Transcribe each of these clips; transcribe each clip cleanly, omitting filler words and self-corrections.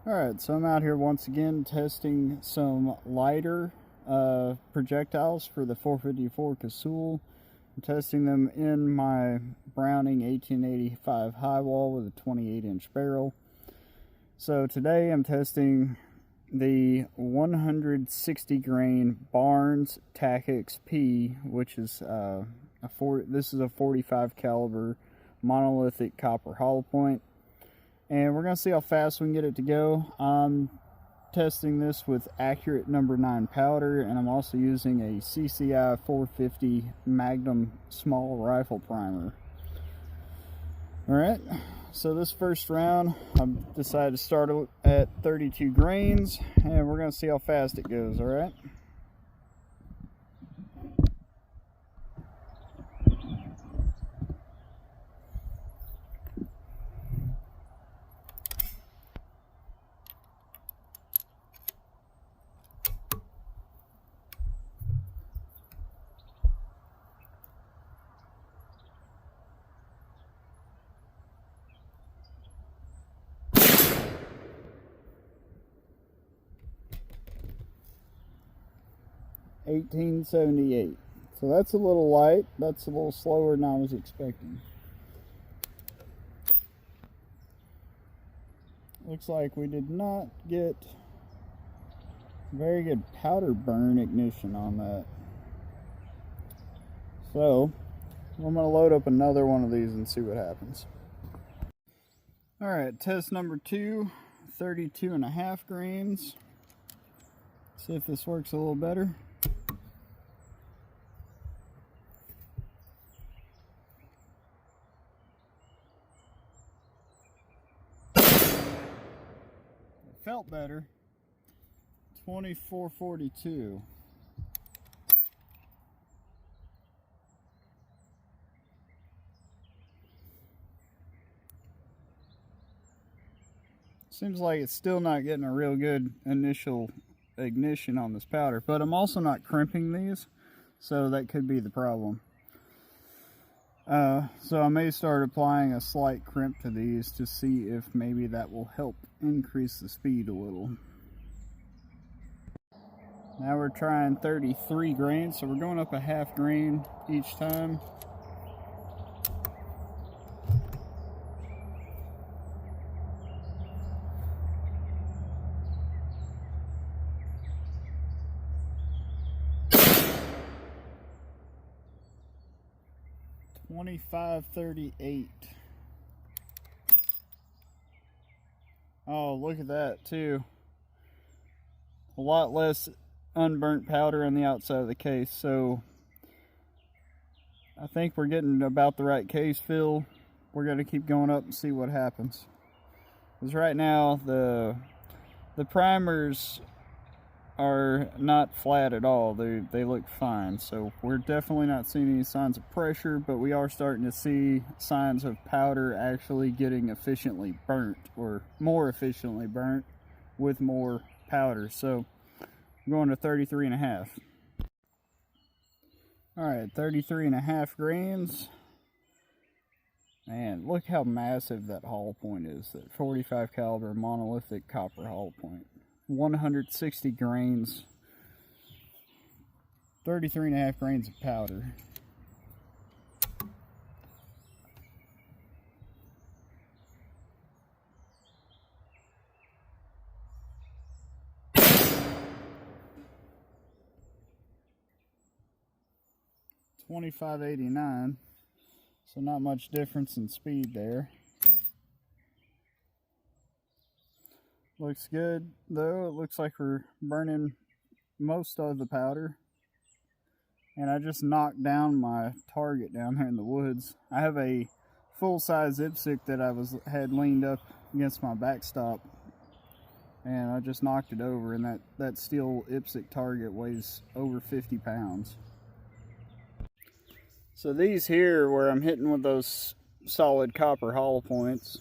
Alright, so I'm out here once again testing some lighter projectiles for the 454 Casull. I'm testing them in my Browning 1885 high wall with a 28-inch barrel. So today I'm testing the 160 grain Barnes Tac-XP, which is this is a 45 caliber monolithic copper hollow point. And we're going to see how fast we can get it to go. I'm testing this with accurate number 9 powder, and I'm also using a CCI 450 Magnum small rifle primer. Alright, so this first round, I've decided to start at 32 grains, and we're going to see how fast it goes, alright? $18.78. So that's a little light. That's a little slower than I was expecting. Looks like we did not get very good powder burn ignition on that. So I'm going to load up another one of these and see what happens. Alright, test number 2, 32.5 grains. See if this works a little better. Felt better. 2442. Seems like it's still not getting a real good initial ignition on this powder, but I'm also not crimping these, so that could be the problem. So I may start applying a slight crimp to these to see if maybe that will help increase the speed a little. Now we're trying 33 grains, so we're going up a half grain each time. $25.38. Oh, look at that too. A lot less unburnt powder on the outside of the case, so I think we're getting about the right case fill. We're going to keep going up and see what happens. Because right now the primers are not flat at all. They look fine, so we're definitely not seeing any signs of pressure, but we are starting to see signs of powder actually getting efficiently burnt, or more efficiently burnt with more powder. So I'm going to 33.5. Alright, 33.5 grains. Man, look how massive that hollow point is. That 45 caliber monolithic copper hollow point. 160 grains, 33.5 grains of powder. $25.89, so not much difference in speed there. Looks good though. It looks like we're burning most of the powder. And I just knocked down my target down there in the woods. I have a full-size IPSC that I had leaned up against my backstop, and I just knocked it over, and that steel IPSC target weighs over 50 pounds. So these here, where I'm hitting with those solid copper hollow points,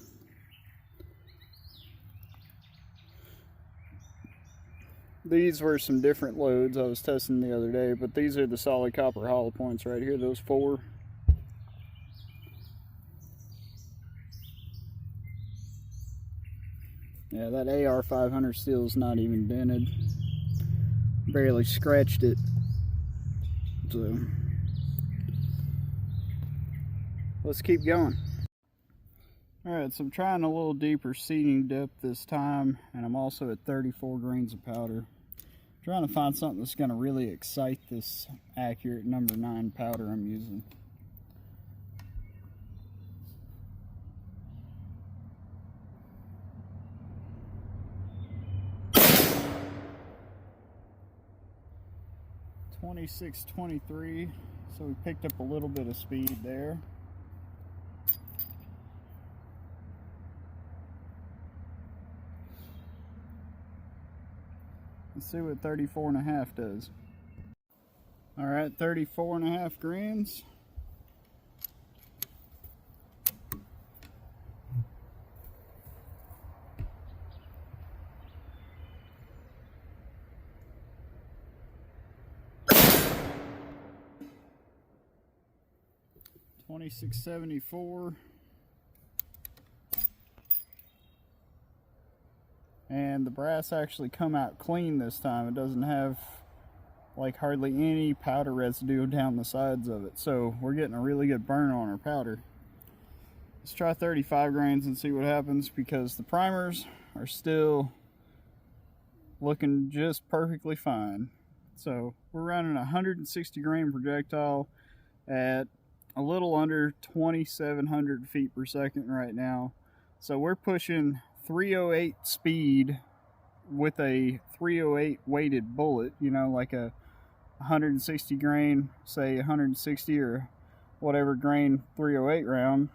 these were some different loads I was testing the other day, but these are the solid copper hollow points right here, those 4. Yeah, that AR 500 steel is not even dented. Barely scratched it. So let's keep going. Alright, so I'm trying a little deeper seeding depth this time, and I'm also at 34 grains of powder. I'm trying to find something that's going to really excite this accurate number 9 powder I'm using. .26-23, so we picked up a little bit of speed there. Let's see what 34.5 does. Alright, 34.5 grains. .2674. And the brass actually come out clean this time. It doesn't have like hardly any powder residue down the sides of it. So we're getting a really good burn on our powder. Let's try 35 grains and see what happens, because the primers are still looking just perfectly fine. So we're running a 160 grain projectile at a little under 2,700 feet per second right now. So we're pushing 308 speed with a 308 weighted bullet, you know, like a 160 grain, say 160 or whatever grain 308 round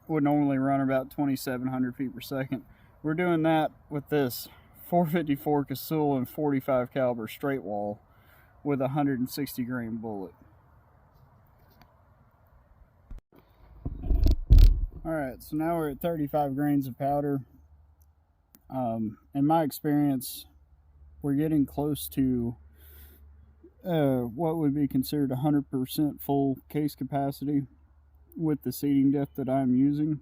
would normally run about 2,700 feet per second. We're doing that with this 454 Casull and 45 caliber straight wall with a 160 grain bullet. Alright, so now we're at 35 grains of powder. In my experience, we're getting close to what would be considered 100% full case capacity with the seeding depth that I'm using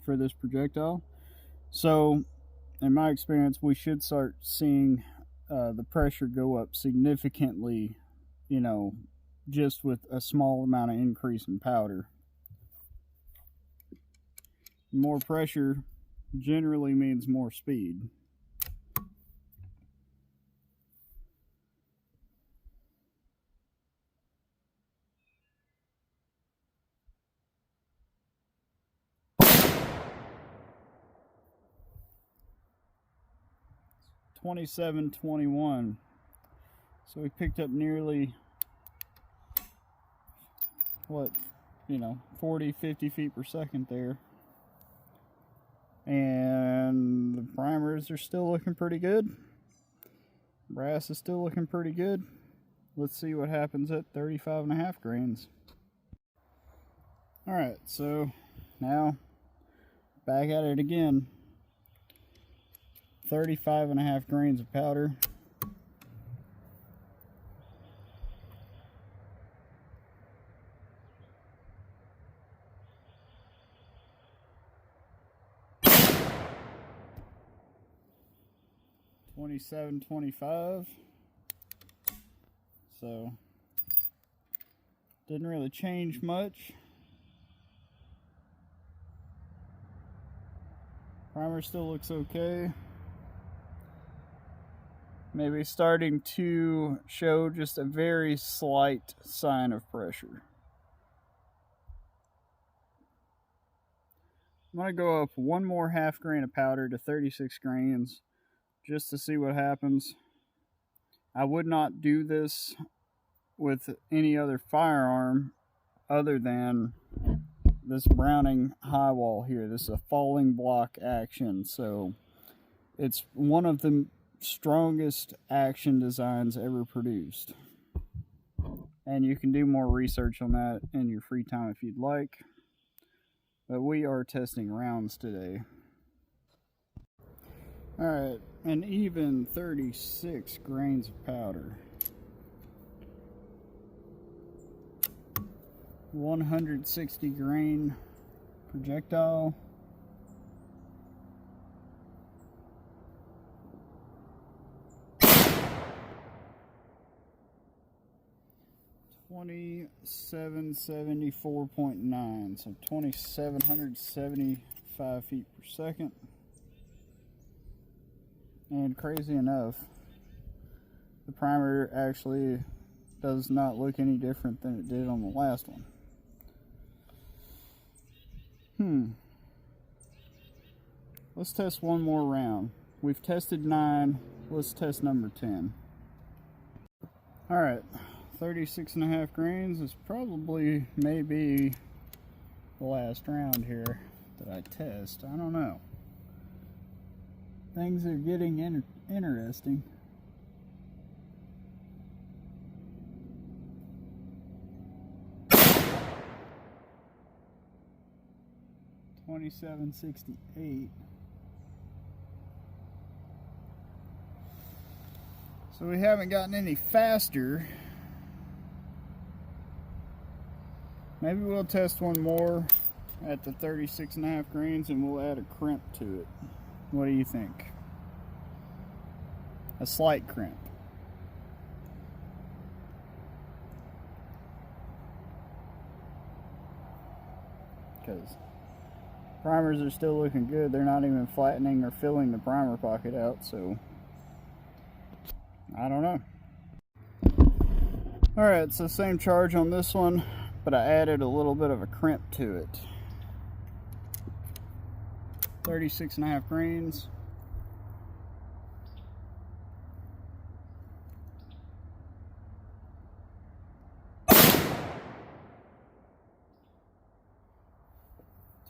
for this projectile. So, in my experience, we should start seeing the pressure go up significantly, you know, just with a small amount of increase in powder. More pressure generally means more speed. .27-21. So we picked up nearly, what, 40-50 feet per second there. And the primers are still looking pretty good. Brass is still looking pretty good. Let's see what happens at 35.5 grains. Alright, so now back at it again. 35.5 grains of powder. .27-25. So didn't really change much. Primer still looks okay. Maybe starting to show just a very slight sign of pressure. I'm going to go up one more half grain of powder to 36 grains just to see what happens. I would not do this with any other firearm other than this Browning high wall here. This is a falling block action, so it's one of the strongest action designs ever produced. And you can do more research on that in your free time if you'd like. But we are testing rounds today. Alright, an even 36 grains of powder. 160 grain projectile. 2774.9, so 2775 feet per second. And crazy enough, the primer actually does not look any different than it did on the last one. Let's test one more round. We've tested 9, let's test number 10. Alright, 36.5 grains is probably maybe the last round here that I test. I don't know. Things are getting interesting. $27.68. So we haven't gotten any faster. Maybe we'll test one more at the 36.5 grains and we'll add a crimp to it. What do you think? A slight crimp. Because primers are still looking good. They're not even flattening or filling the primer pocket out, so I don't know. Alright, so same charge on this one, but I added a little bit of a crimp to it. 36.5 grains.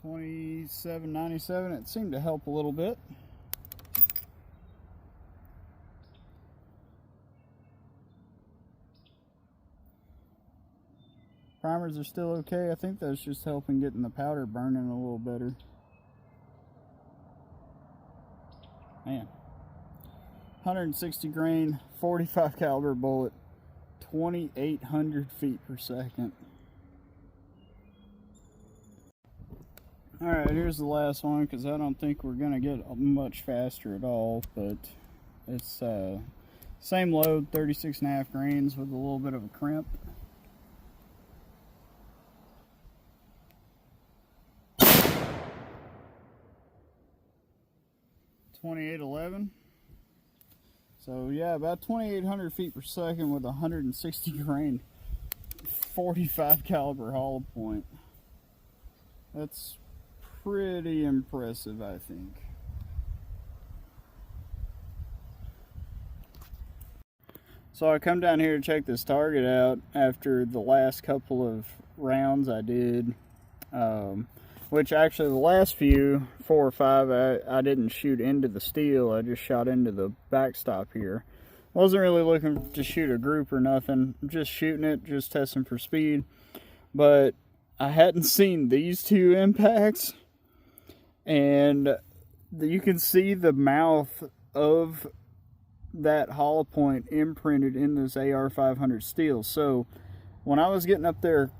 $27.97. It seemed to help a little bit. Primers are still okay. I think that's just helping getting the powder burning a little better. Man, 160 grain, 45 caliber bullet, 2,800 feet per second. Alright, here's the last one, because I don't think we're going to get much faster at all, but it's same load, 36.5 grains with a little bit of a crimp. $28.11. So yeah, about 2,800 feet per second with 160 grain, 45 caliber hollow point. That's pretty impressive, I think. So I come down here to check this target out after the last couple of rounds I did, which actually the last few, 4 or 5, I didn't shoot into the steel. I just shot into the backstop here. Wasn't really looking to shoot a group or nothing, just shooting it, just testing for speed. But I hadn't seen these two impacts, and you can see the mouth of that hollow point imprinted in this AR-500 steel. So when I was getting up there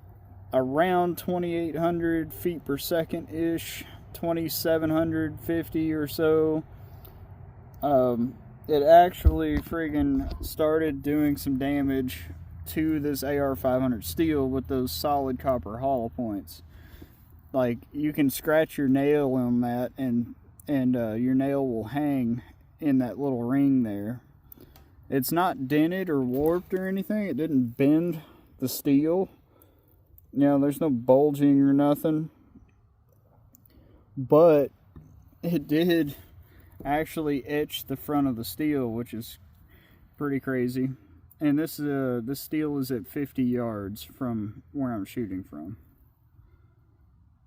around 2,800 feet per second ish, 2,750 or so, it actually friggin' started doing some damage to this AR-500 steel with those solid copper hollow points. Like, you can scratch your nail on that and your nail will hang in that little ring there. It's not dented or warped or anything. It didn't bend the steel. You know, there's no bulging or nothing. But it did actually etch the front of the steel, which is pretty crazy. And this steel is at 50 yards from where I'm shooting from.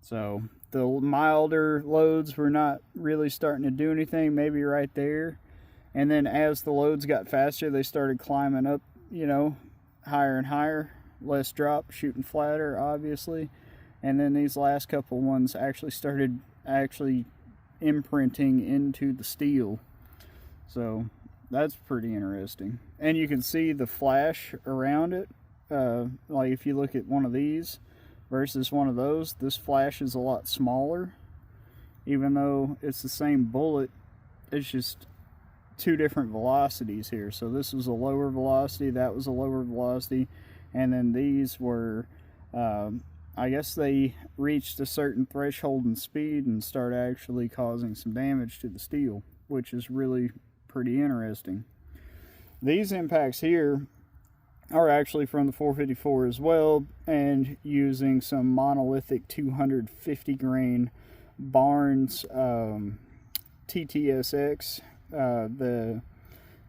So the milder loads were not really starting to do anything, maybe right there. And then as the loads got faster, they started climbing up, you know, higher and higher. Less drop, shooting flatter, obviously. And then these last couple ones actually started imprinting into the steel. So that's pretty interesting. And you can see the flash around it. Like if you look at one of these versus one of those, this flash is a lot smaller. Even though it's the same bullet, it's just two different velocities here. So this was a lower velocity, that was a lower velocity, and then these were, I guess they reached a certain threshold in speed and start actually causing some damage to the steel, which is really pretty interesting. These impacts here are actually from the 454 as well, and using some monolithic 250 grain Barnes TTSX.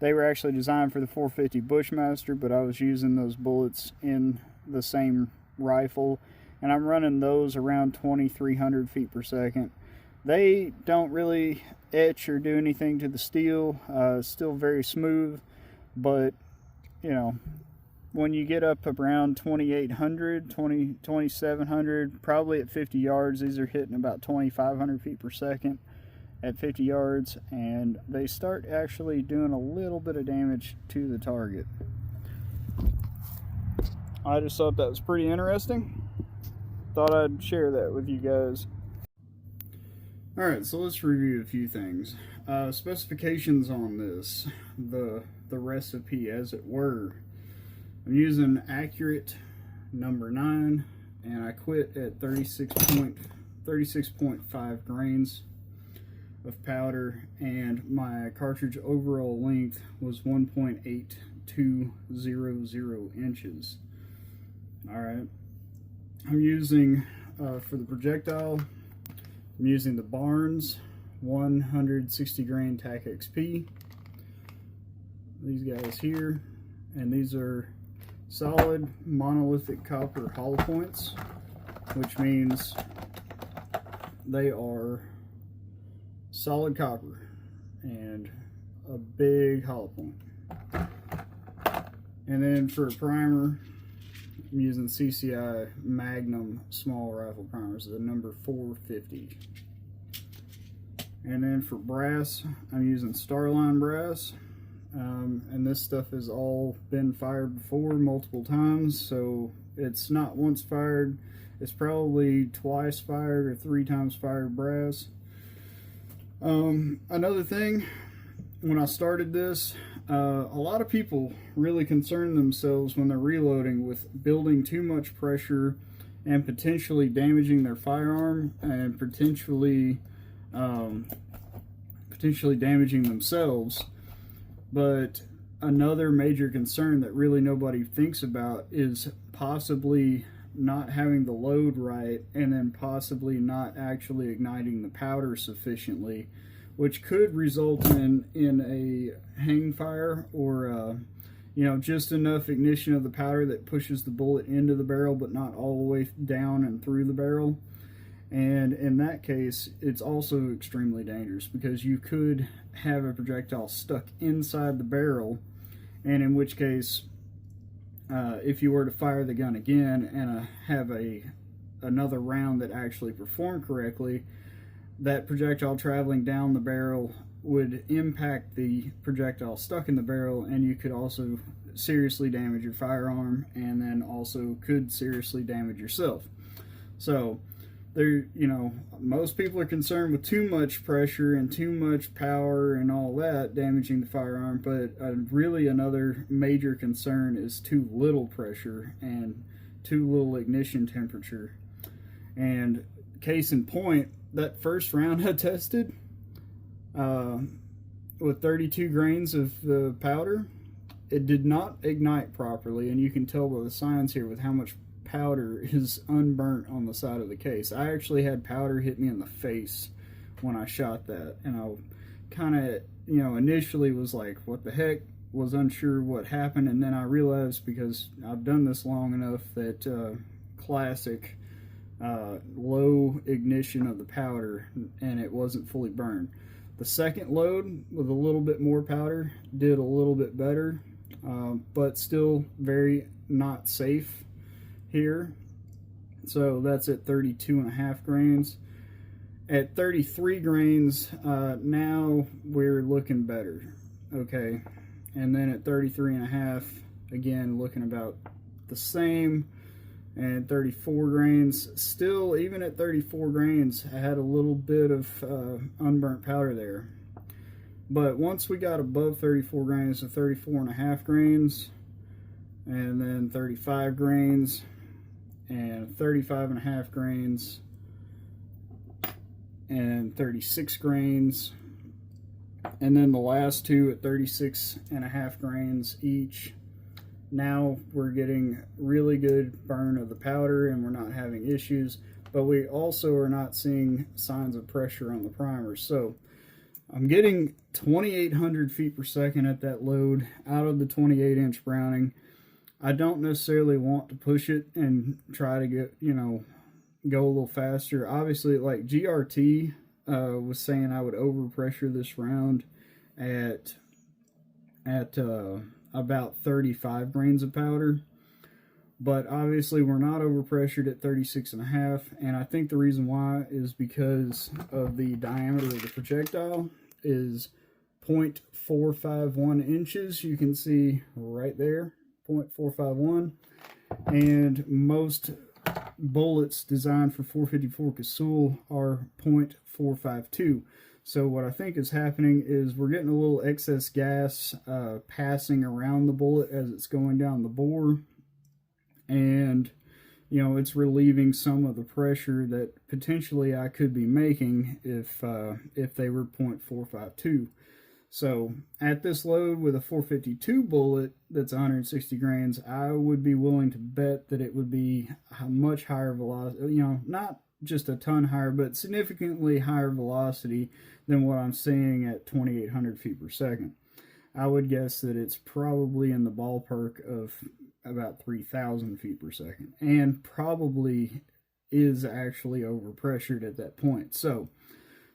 They were actually designed for the 450 Bushmaster, but I was using those bullets in the same rifle, and I'm running those around 2,300 feet per second. They don't really etch or do anything to the steel. Still very smooth, but you know, when you get up around 2,800, 2,700, probably at 50 yards, these are hitting about 2,500 feet per second at 50 yards, and they start actually doing a little bit of damage to the target. I just thought that was pretty interesting. Thought I'd share that with you guys. Alright, so let's review a few things. Specifications on this, the recipe as it were. I'm using accurate number 9, and I quit at 36.5 grains of powder, and my cartridge overall length was 1.8200 inches. Alright, I'm using, for the projectile, I'm using the Barnes 160 grain Tac-XP. These guys here, and these are solid monolithic copper hollow points, which means they are solid copper and a big hollow point. And then for a primer, I'm using CCI Magnum small rifle primers, the number 450. And then for brass, I'm using Starline brass. And this stuff has all been fired before multiple times, so it's not once fired, it's probably twice fired or 3 times fired brass. Another thing, when I started this, a lot of people really concern themselves when they're reloading with building too much pressure and potentially damaging their firearm and potentially damaging themselves. But another major concern that really nobody thinks about is possibly not having the load right, and then possibly not actually igniting the powder sufficiently, which could result in a hang fire, or you know, just enough ignition of the powder that pushes the bullet into the barrel but not all the way down and through the barrel. And in that case, it's also extremely dangerous, because you could have a projectile stuck inside the barrel, and in which case, if you were to fire the gun again and have another round that actually performed correctly, that projectile traveling down the barrel would impact the projectile stuck in the barrel, and you could also seriously damage your firearm, and then also could seriously damage yourself. So there, you know, most people are concerned with too much pressure and too much power and all that damaging the firearm, but really another major concern is too little pressure and too little ignition temperature. And case in point, that first round I tested with 32 grains of the powder, it did not ignite properly, and you can tell by the signs here with how much powder is unburnt on the side of the case. I actually had powder hit me in the face when I shot that, and I kind of, you know, initially was like, what the heck, was unsure what happened, and then I realized, because I've done this long enough, that classic low ignition of the powder, and it wasn't fully burned. The second load with a little bit more powder did a little bit better, but still very not safe here. So that's at 32.5 grains. At 33 grains, now we're looking better. Okay, and then at 33.5, again looking about the same. And 34 grains, still, even at 34 grains, I had a little bit of unburnt powder there. But once we got above 34 grains to 34.5 grains, and then 35 grains, and 35.5 grains, and 36 grains, and then the last two at 36.5 grains each. Now we're getting really good burn of the powder and we're not having issues, but we also are not seeing signs of pressure on the primer. So I'm getting 2,800 feet per second at that load out of the 28-inch Browning. I don't necessarily want to push it and try to get, go a little faster. Obviously, like GRT was saying, I would overpressure this round at about 35 grains of powder, but obviously we're not overpressured at 36.5, and I think the reason why is because of the diameter of the projectile is 0.451 inches. You can see right there, 0.451, and most bullets designed for 454 Casull are 0.452. So what I think is happening is we're getting a little excess gas passing around the bullet as it's going down the bore, and it's relieving some of the pressure that potentially I could be making if they were 0.452. So at this load with a 452 bullet that's 160 grains, I would be willing to bet that it would be a much higher velocity, not just a ton higher, but significantly higher velocity than what I'm seeing at 2,800 feet per second. I would guess that it's probably in the ballpark of about 3,000 feet per second, and probably is actually overpressured at that point. So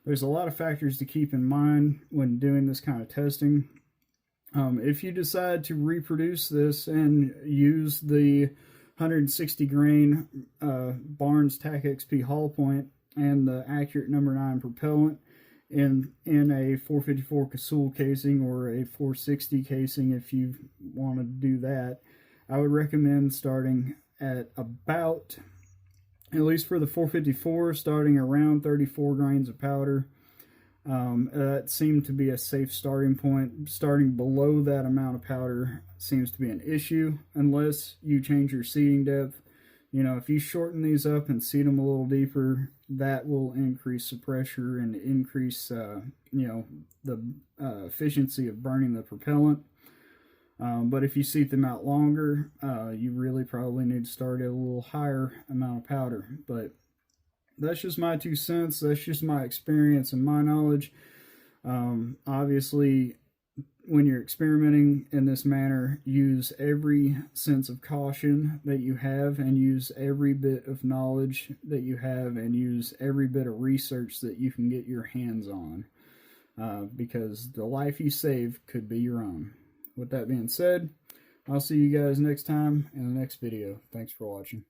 there's a lot of factors to keep in mind when doing this kind of testing. If you decide to reproduce this and use the 160 grain Barnes Tac-XP hollow point and the accurate number 9 propellant in a 454 Casull casing or a 460 casing, if you want to do that, I would recommend starting at about, at least for the 454, starting around 34 grains of powder. That seemed to be a safe starting point. Starting below that amount of powder seems to be an issue unless you change your seating depth. If you shorten these up and seat them a little deeper, that will increase the pressure and increase, the efficiency of burning the propellant. But if you seat them out longer, you really probably need to start at a little higher amount of powder. But that's just my 2 cents. That's just my experience and my knowledge. Obviously, when you're experimenting in this manner, use every sense of caution that you have, and use every bit of knowledge that you have, and use every bit of research that you can get your hands on, because the life you save could be your own. With that being said, I'll see you guys next time in the next video. Thanks for watching.